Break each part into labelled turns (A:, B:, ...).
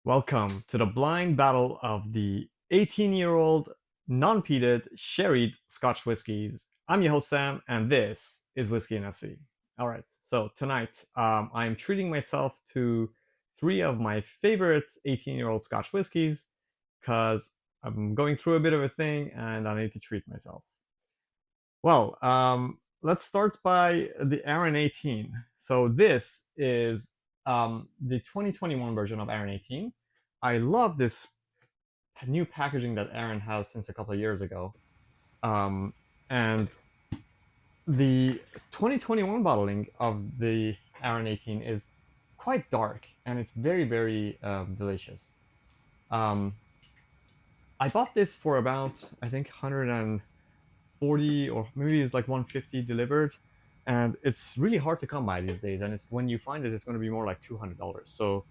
A: Welcome to the blind battle of the 18-year-old non-peated sherried Scotch whiskies. I'm your host Sam, and this is Whiskey and SV. All right, so tonight I'm treating myself to three of my favorite 18-year-old Scotch whiskies because I'm going through a bit of a thing and I need to treat myself. Well, let's start by the Arran 18. So this is the 2021 version of Arran 18. I love this new packaging that Arran has since a couple of years ago. Um, and the 2021 bottling of the Arran 18 is quite dark and it's very, very delicious. Um, I bought this for about, I think, 140 or maybe it's like 150 delivered. And it's really hard to come by these days. And it's when you find it, it's going to be more like $200. So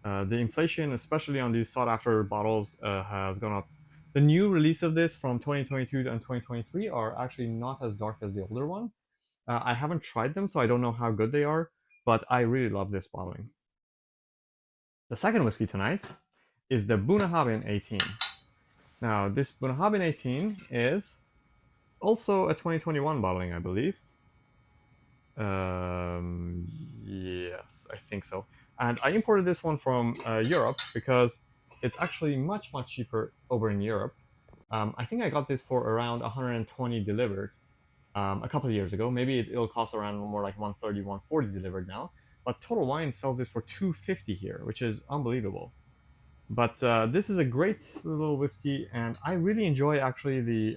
A: the inflation, especially on these sought-after bottles, has gone up. The new release of this from 2022 and 2023 are actually not as dark as the older one. I haven't tried them, so I don't know how good they are, but I really love this bottling. The second whiskey tonight is the Bunnahabhain 18. Now, this Bunnahabhain 18 is also a 2021 bottling, I believe. Yes, I think so. And I imported this one from Europe because it's actually much, much cheaper over in Europe. I think I got this for around 120 delivered a couple of years ago. Maybe it'll cost around more like 130, 140 delivered now. But Total Wine sells this for 250 here, which is unbelievable. But this is a great little whiskey, and I really enjoy actually the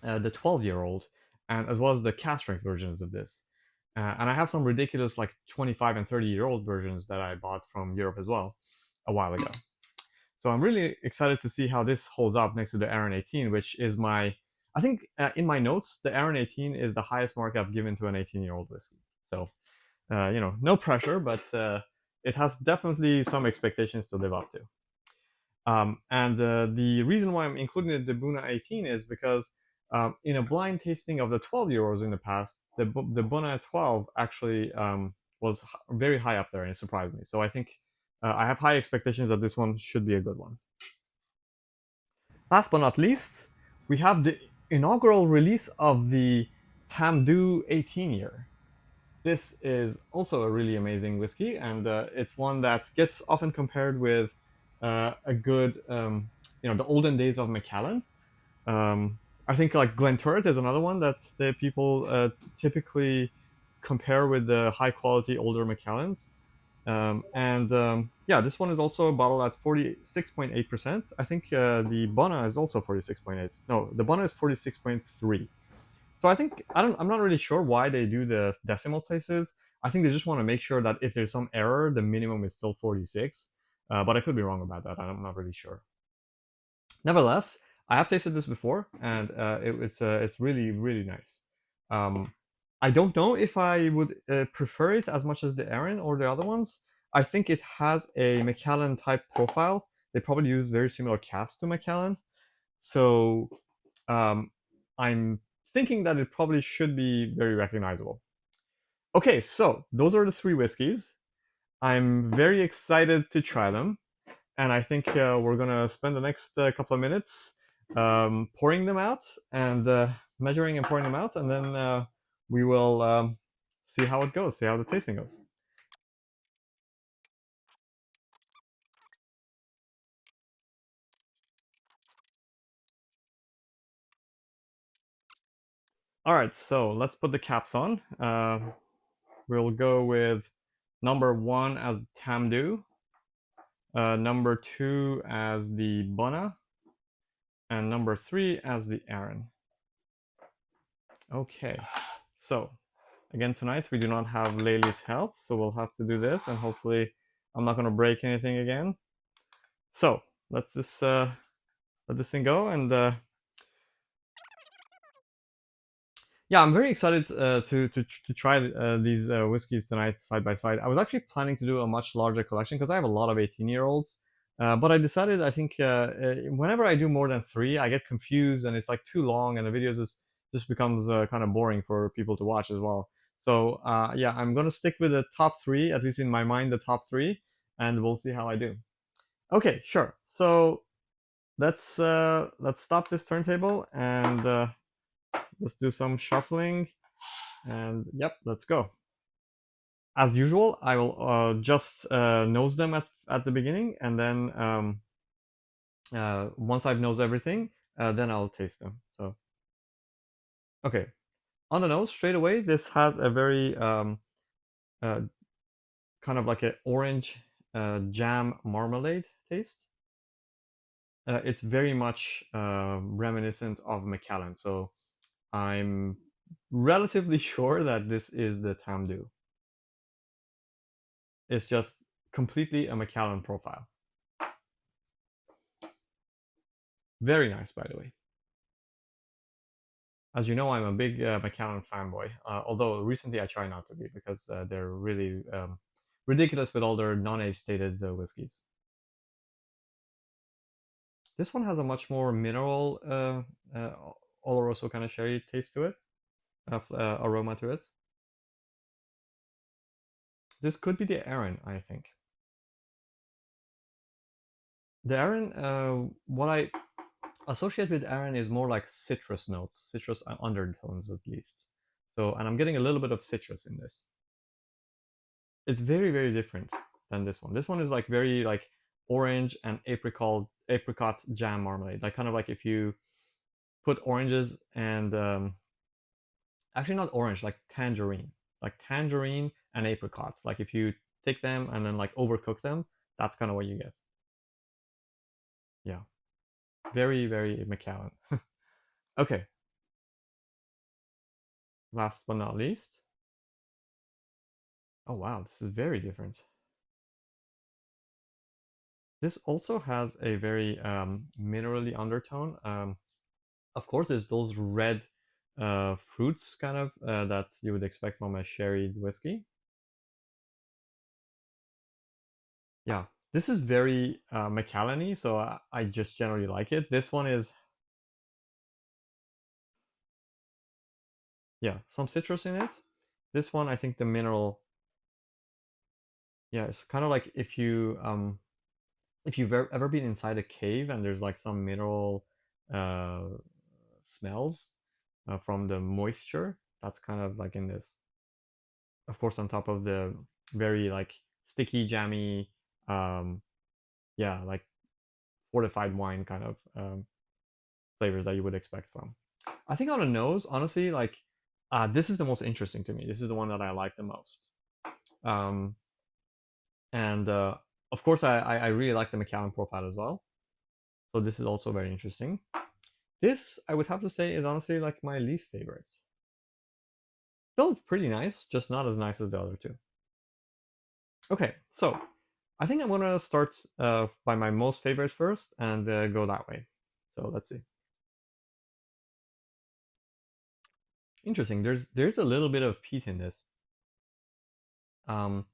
A: 12-year-old, and as well as the cast strength versions of this. And I have some ridiculous like 25 and 30-year-old versions that I bought from Europe as well a while ago. So I'm really excited to see how this holds up next to the Arran 18, which is I think in my notes, the Arran 18 is the highest mark I've given to an 18-year-old whiskey. So, no pressure, but it has definitely some expectations to live up to. And the reason why I'm including the Buna 18 is because in a blind tasting of the 12-year-olds in the past, the Buna 12 actually was very high up there, and it surprised me. So I think I have high expectations that this one should be a good one. Last but not least, we have the inaugural release of the Tamdhu 18 year. This is also a really amazing whiskey, and it's one that gets often compared with a good, the olden days of Macallan. I think like Glenturret is another one that the people typically compare with the high quality older Macallans. Yeah, this one is also bottled at 46.8%. I think the Bunna is also 46.8. No, the Bunna is 46.3. So I think I'm not really sure why they do the decimal places. I think they just want to make sure that if there's some error, the minimum is still 46. But I could be wrong about that. I'm not really sure. Nevertheless, I have tasted this before, and it's really really nice. Um, I don't know if I would prefer it as much as the Arran or the other ones. I think it has a Macallan type profile. They probably use very similar cast to Macallan, so um, I'm thinking that it probably should be very recognizable. Okay, so those are the three whiskeys. I'm very excited to try them, and I think we're gonna spend the next couple of minutes pouring them out and measuring and pouring them out, and then we will see how it goes, see how the tasting goes. All right, so let's put the caps on. We'll go with number one as Tamdhu, number two as the Bunna, and number three as the Arran. Okay, so again tonight we do not have Layli's help, so we'll have to do this, and hopefully I'm not going to break anything again. So let's just let this thing go, and yeah, I'm very excited to try these whiskeys tonight side by side. I was actually planning to do a much larger collection because I have a lot of 18-year-olds, but I decided I think whenever I do more than three, I get confused and it's like too long, and the videos just becomes kind of boring for people to watch as well. So yeah, I'm gonna stick with the top three, at least in my mind, the top three, and we'll see how I do. Okay, sure. So let's stop this turntable and let's do some shuffling. And yep, let's go. As usual, I will just nose them at the beginning, and then once I've nosed everything, then I'll taste them. So okay, on the nose straight away, this has a very uh, kind of like an orange jam marmalade taste. It's very much reminiscent of Macallan, so I'm relatively sure that this is the Tamdhu. It's just completely a Macallan profile. Very nice, by the way. As you know, I'm a big Macallan fanboy, although recently I try not to be because they're really ridiculous with all their non-age stated whiskeys. This one has a much more mineral Oloroso kind of sherry taste to it, aroma to it. This could be the Arran, I think. The Arran, what I associate with Arran is more like citrus notes, citrus undertones at least. So, and I'm getting a little bit of citrus in this. It's very, very different than this one. This one is like very like orange and apricot jam marmalade. Like kind of like if you put oranges and actually not orange, like tangerine and apricots. Like if you take them and then like overcook them, that's kind of what you get. Yeah, very, very Macallan. Okay, last but not least. Oh wow, this is very different. This also has a very minerally undertone. Of course, there's those red fruits kind of that you would expect from a sherry whiskey. Yeah, this is very Macallan-y, so I just generally like it. This one is, yeah, some citrus in it. This one, I think the mineral, yeah, it's kind of like if you've ever been inside a cave and there's like some mineral uh, smells from the moisture, that's kind of like in this. Of course, on top of the very like sticky, jammy, um, yeah, like fortified wine kind of flavors that you would expect from. I think on a nose, honestly, like this is the most interesting to me. This is the one that I like the most. Um, and of course, I really like the Macallan profile as well. So this is also very interesting. This, I would have to say, is honestly like my least favorite. Still pretty nice, just not as nice as the other two. Okay, so I think I'm gonna start by my most favorite first and go that way. So let's see. Interesting. There's a little bit of peat in this. Um,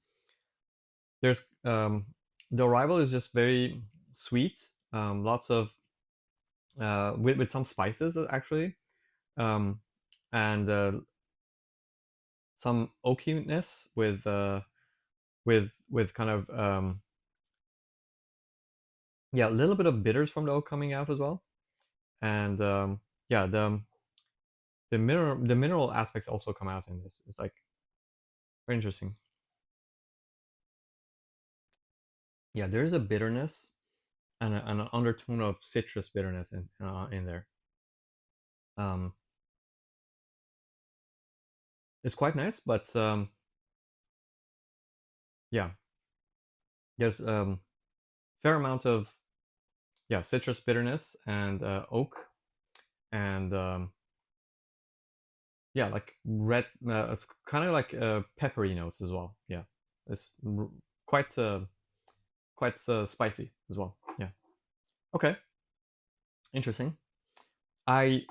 A: there's the arrival is just very sweet. Lots of with some spices actually, um, and some oakiness with kind of yeah, a little bit of bitters from the oak coming out as well, and yeah, the mineral aspects also come out in this. It's like very interesting. Yeah, there is a bitterness and an undertone of citrus bitterness in there. Um, it's quite nice, but yeah, there's fair amount of yeah citrus bitterness and oak and yeah like red. It's kind of like peppery notes as well. Yeah, it's quite quite spicy as well. Yeah. Okay. Interesting. I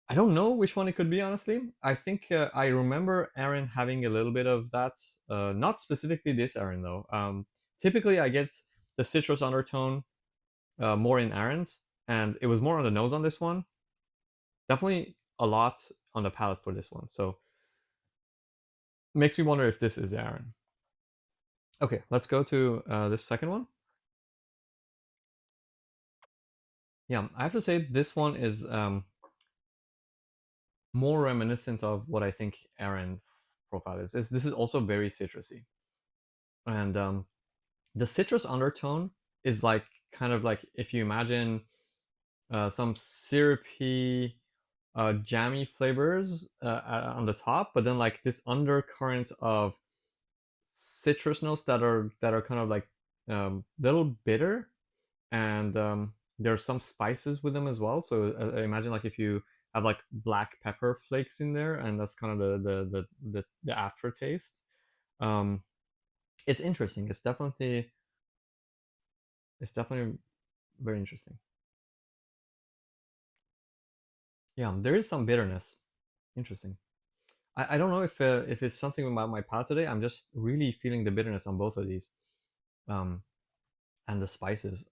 A: I don't know which one it could be, honestly. I think I remember Arran having a little bit of that. Not specifically this Arran, though. Typically, I get the citrus undertone more in Arran's, and it was more on the nose on this one. Definitely a lot on the palate for this one. So makes me wonder if this is Arran. Okay, let's go to this second one. Yeah, I have to say this one is more reminiscent of what I think Arran profile is. This is also very citrusy, and the citrus undertone is like kind of like if you imagine some syrupy, jammy flavors on the top, but then like this undercurrent of citrus notes that are kind of like little bitter, and there's some spices with them as well. So I imagine like if you have like black pepper flakes in there, and that's kind of the aftertaste. Um, it's interesting. It's definitely very interesting. Yeah, there is some bitterness. Interesting. I don't know if it's something about my palate today. I'm just really feeling the bitterness on both of these, um, and the spices.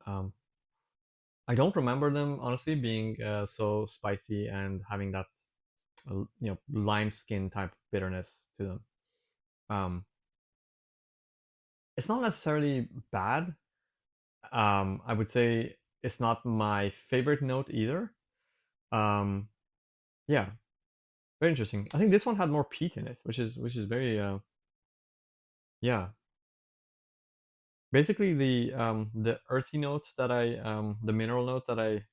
A: I don't remember them honestly being so spicy and having that lime skin type bitterness to them. Um, it's not necessarily bad. I would say it's not my favorite note either. Um, yeah, very interesting. I think this one had more peat in it, which is very yeah. Basically, the earthy note the mineral note that I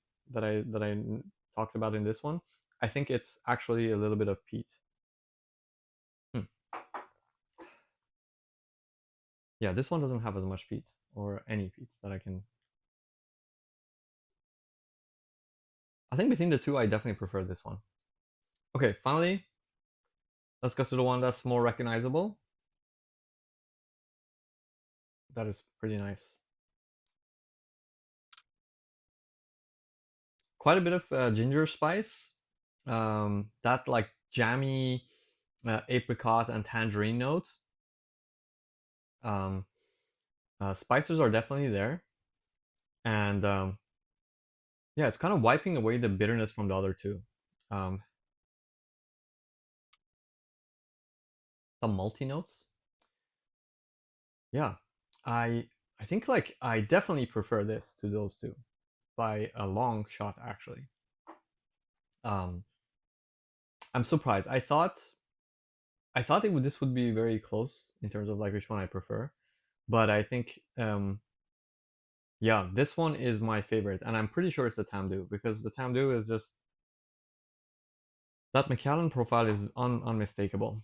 A: talked about in this one, I think it's actually a little bit of peat. Hmm. Yeah, this one doesn't have as much peat or any peat that I can. I think between the two, I definitely prefer this one. Okay, finally, let's go to the one that's more recognizable. That is pretty nice. Quite a bit of ginger spice. That like jammy apricot and tangerine note. Um, spices are definitely there, and yeah, it's kind of wiping away the bitterness from the other two. Um, some malty notes. Yeah, I think like I definitely prefer this to those two by a long shot actually. Um, I'm surprised. I thought this would be very close in terms of like which one I prefer, but I think yeah, this one is my favorite, and I'm pretty sure it's the Tamdhu because the Tamdhu is just that Macallan profile is unmistakable.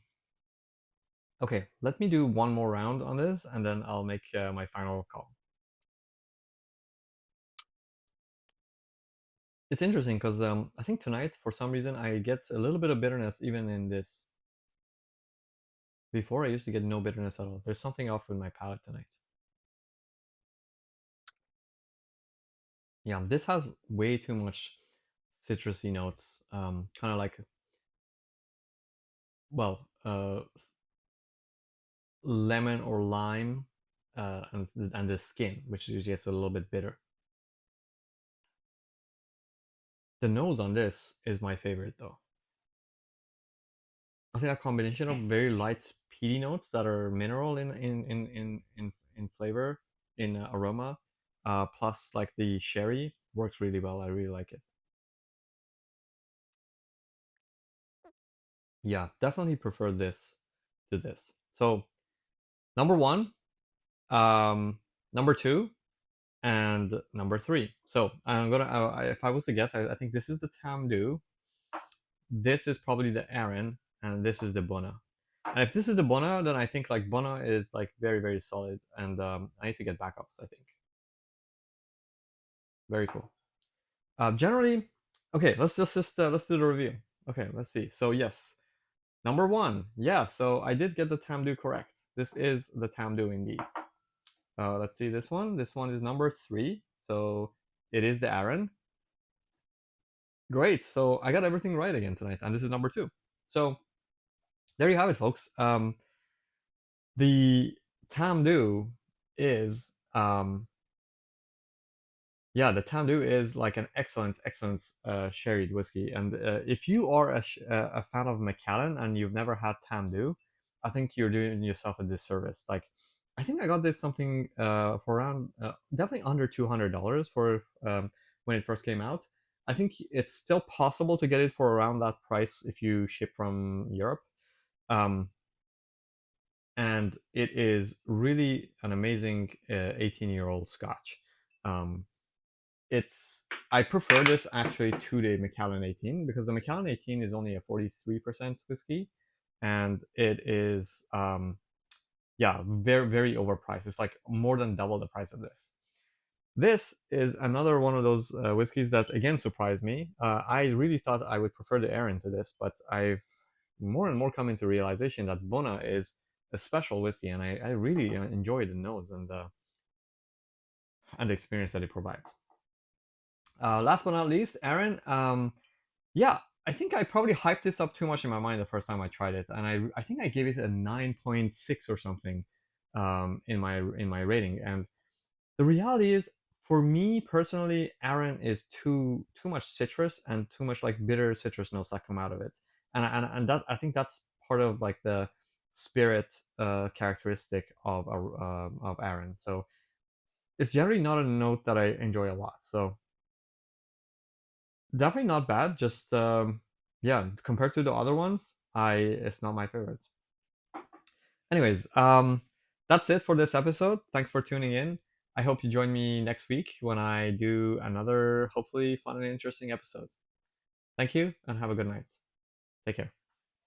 A: Okay, let me do one more round on this, and then I'll make my final call. It's interesting because I think tonight, for some reason, I get a little bit of bitterness even in this. Before, I used to get no bitterness at all. There's something off with my palate tonight. Yeah, this has way too much citrusy notes. Kind of like, well, lemon or lime, and the skin, which usually gets a little bit bitter. The nose on this is my favorite though. I think that combination of very light peaty notes that are mineral in flavor, in aroma, plus like the sherry works really well. I really like it. Yeah, definitely prefer this to this. So number one, number two, and number three. So I'm gonna, if I was to guess, I think this is the Tamdhu, this is probably the Arran, and this is the Bunna. And if this is the Bunna, then I think like Bunna is like very very solid, and I need to get backups. I think very cool. Generally, okay. Let's do the review. Okay, let's see. So yes, number one, yeah. So I did get the Tamdhu correct. This is the Tamdhu indeed. Let's see this one. This one is number three. So it is the Arran. Great. So I got everything right again tonight, and this is number two. So there you have it, folks. The Tamdhu is yeah, the Tamdhu is like an excellent sherried whiskey. And if you are a fan of Macallan and you've never had Tamdhu, I think you're doing yourself a disservice. Like I think I got this something for around definitely under $200 for when it first came out. I think it's still possible to get it for around that price if you ship from Europe. Um, and it is really an amazing 18-year-old Scotch. Um, it's I prefer this actually to the Macallan 18 because the Macallan 18 is only a 43% whiskey, and it is yeah, very very overpriced. It's like more than double the price of this. This is another one of those whiskeys that again surprised me. I really thought I would prefer the Arran to this, but I've more and more come into realization that Bona is a special whiskey, and I really enjoy the nose and the experience that it provides. Last but not least, Arran. Yeah, I think I probably hyped this up too much in my mind the first time I tried it, and I think I gave it a 9.6 or something in my rating. And the reality is, for me personally, Arran is too much citrus and too much like bitter citrus notes that come out of it, and that I think that's part of like the spirit characteristic of Arran. So it's generally not a note that I enjoy a lot. So definitely not bad. Just yeah, compared to the other ones, I it's not my favorite. Anyways, that's it for this episode. Thanks for tuning in. I hope you join me next week when I do another hopefully fun and interesting episode. Thank you and have a good night. Take care.